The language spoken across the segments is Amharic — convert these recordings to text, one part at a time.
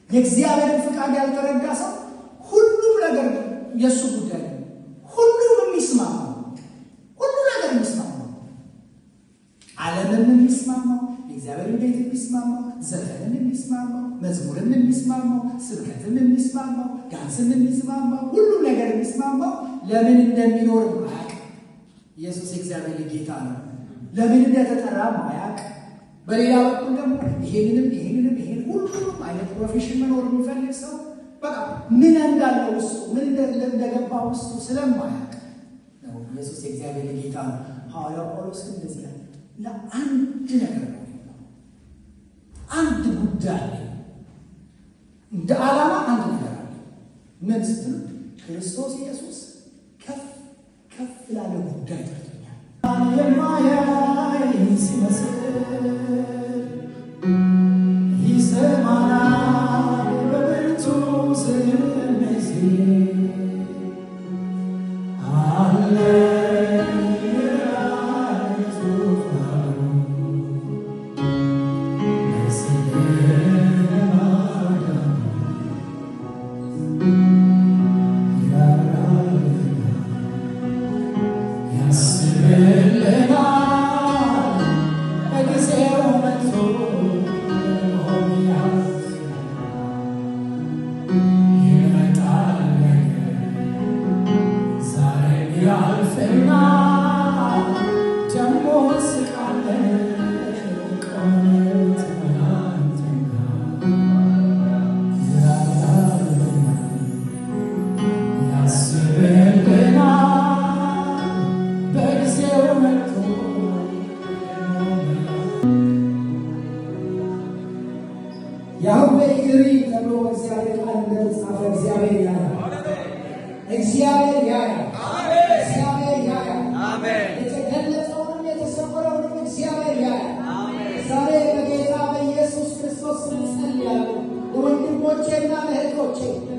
የእግዚአብሔር ፍቃድ ያልተረዳ ሰው ሁሉም ነገር የሱ ጉዳይ ነው። ሁሉም የሚስማማው ሁሉ ነገር የሚስማማው ዓለምም የሚስማማው የእግዚአብሔር ቤት የሚስማማው ዘፈንም የሚስማማው መዝሙርም የሚስማማው ስብከትም የሚስማማው ዳንስም የሚስማማው ሁሉም ነገር የሚስማማው ለምን እንደሚኖር ማያውቅ ኢየሱስ የእግዚአብሔር ጌታ ነው። ለምን እንደተጠራ ማያውቅ በሌላ በኩል ደግሞ ይሄንን ሁሉም አይነት ፕሮፌሽን መኖር የሚፈልግ ሰው በቃ ምን እንዳለው ውስጡ ምን እንደገባ ውስጡ ስለማያውቅ ነው። ኢየሱስ የእግዚአብሔር ጌታ ነው። ሐዋርያው ጳውሎስ እንደዚህ ያለ ለአንድ ነገር ነው አንድ ጉዳይ እንደ ዓላማ አንድ ነገር አለ። ምን ስትሉ ክርስቶስ ኢየሱስ ከፍ ላለ ጉዳይ ጠርቶኛል። የማያይ ሲመስል ይሰማናል በብርቱ ስሜት አለ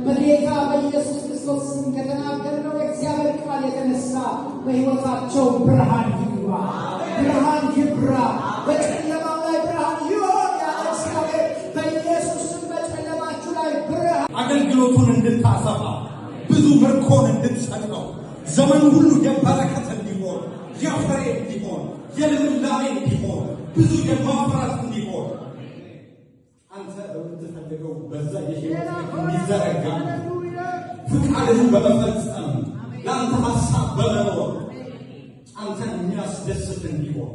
በጌታ በኢየሱስ ክርስቶስ ስም ከተናገርነው የእግዚአብሔር ቃል የተነሳ በሕይወታቸው ብርሃን ይግባ፣ ብርሃን ይብራ፣ በጨለማው ላይ ብርሃን ይሆን ያለ እግዚአብሔር በኢየሱስ ስም በጨለማችሁ ላይ ብርሃን አገልግሎቱን እንድታሰፋ ብዙ ምርኮን እንድትሰጠው ዘመኑ ሁሉ የበረከት እንዲሆን የፍሬ እንዲሆን የልምላሜ እንዲሆን ብዙ የማፍራት እንዲሆን አንተ በምትፈልገው በዛ የህይወት እንዲዘረጋ ፍቃድህን በመፈጸም ለአንተ ሀሳብ በመኖር አንተን የሚያስደስት እንዲሆን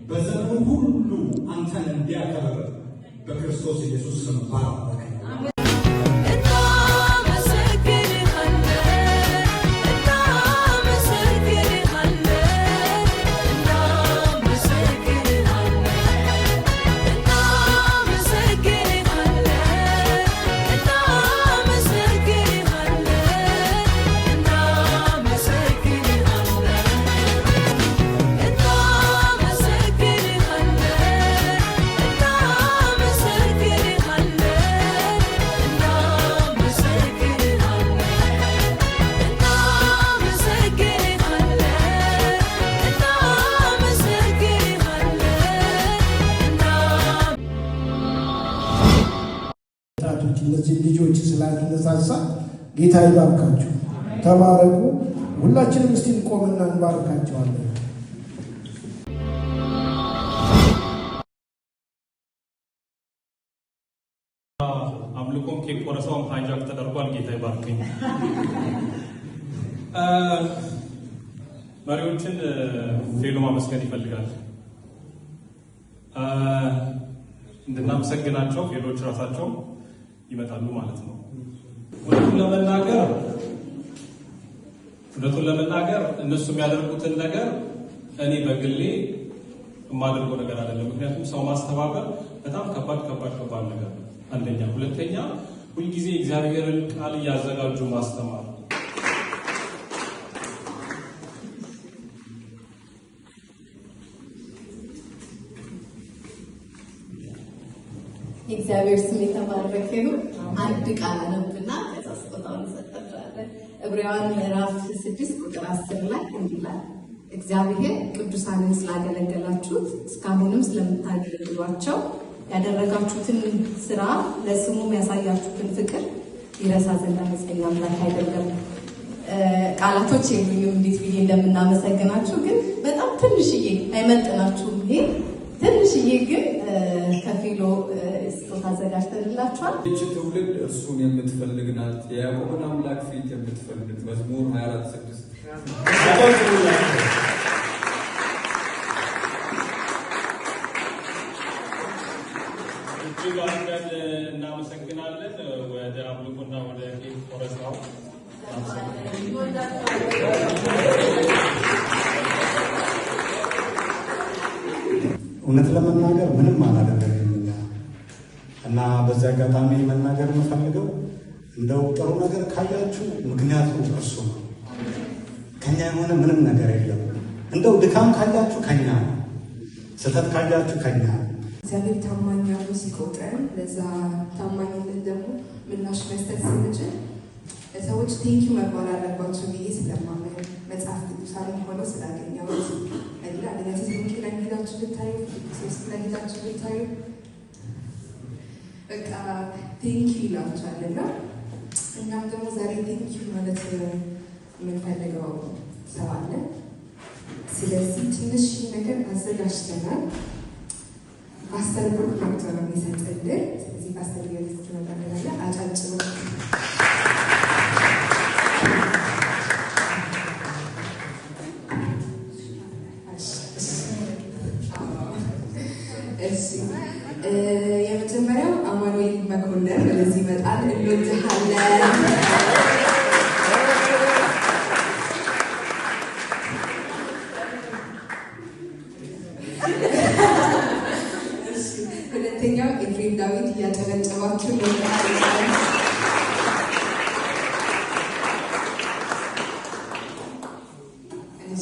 በዘመኑ ሁሉ አንተን እንዲያከብር በክርስቶስ ኢየሱስ ስም ባረክ። እነዚህ ልጆች ስላነሳሳ ጌታ ይባርካችሁ። ተባረኩ። ሁላችንም እስቲ እንቆምና እንባርካቸዋለን። አምልኮም ከቆረሰውም ሃይጃክ ተደርጓል። ጌታ ይባርከኝ። መሪዎችን ፌሎ ማመስገን ይፈልጋል። እንድናመሰግናቸው ፌሎች ራሳቸው ይመጣሉ ማለት ነው። እውነቱን ለመናገር እነሱ የሚያደርጉትን ነገር እኔ በግሌ የማደርገው ነገር አይደለም። ምክንያቱም ሰው ማስተባበር በጣም ከባድ ነገር ነው። አንደኛ። ሁለተኛ ሁልጊዜ እግዚአብሔርን ቃል እያዘጋጁ ማስተማር። እግዚአብሔር ስም የተባረከ ይሁን። አንድ ቃል አነብና ከዛ ስጦታውን እንሰጣለን። ዕብራውያን ምዕራፍ 6 ቁጥር 10 ላይ እንዲህ ይላል፣ እግዚአብሔር ቅዱሳንን ስላገለገላችሁት እስካሁንም ስለምታገለግሏቸው ያደረጋችሁትን ስራ ለስሙም ያሳያችሁትን ፍቅር ይረሳ ዘንድ አመፀኛ አምላክ አይደለም። ቃላቶች የሉኝም እንዴት ብዬ እንደምናመሰግናችሁ፣ ግን በጣም ትንሽዬ አይመጥናችሁም። ይሄ ትንሽዬ ግን ከፊሎ ስጦታ አዘጋጅተንላችኋል። ይህች ትውልድ እርሱን የምትፈልግ ናት፣ የያዕቆብን አምላክ ፊት የምትፈልግ መዝሙር 24:6 እጅግ አድርገን እናመሰግናለን። ወደ አምልኮና ወደ ቆረሳው እውነት ለመናገር ምንም አላደረግም እና በዚህ አጋጣሚ መናገር የምፈልገው እንደው ጥሩ ነገር ካያችሁ ምክንያቱ እርሱ ነው። ከኛ የሆነ ምንም ነገር የለም። እንደው ድካም ካያችሁ ከኛ ነው፣ ስህተት ካያችሁ ከኛ ነው። እግዚአብሔር ታማኝ ያለው ሲቆጥረን ለዛ ታማኝነት ደግሞ ምላሽ መስጠት ስንችል ሰዎች ቴንኪው መባል አለባቸው ብዬ ስለማመን መጽሐፍ ቅዱሳዊ ሆነው ስላገኘሁት ሌላ ለዚህ ላይ ሄዳችሁ ብታዩ ሶስት ላይ ሄዳችሁ ብታዩ በቃ ቴንኪው ይላችኋል እና እኛም ደግሞ ዛሬ ቴንኪው ማለት የምንፈልገው ሰው አለ። ስለዚህ ትንሽ ነገር አዘጋጅተናል። ፓስተር ብሩክ መጥቶ ነው የሚሰጥልን። ስለዚህ ፓስተር ሊወስድ መጣለና አጫጭሩ የመጀመሪያው አማኑኤል መኮንን ወደዚህ ይመጣል። እንወድሃለን። ሁለተኛው ኤፍሬም ዳዊት እያጨበጨባችሁ ነው።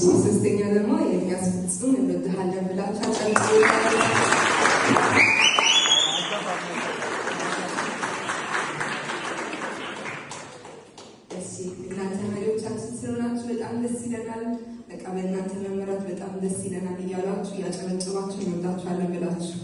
ሶስተኛው ደግሞ የሚያስፈጽም እንወድሃለን ብላችሁ እናንተ መሪዎቻችን ስለሆናችሁ በጣም ደስ ይለናል። በቃ በእናንተ መመራት በጣም ደስ ይለናል እያላችሁ እያጨበጨባችሁ እንወዳችኋለን ብላችሁ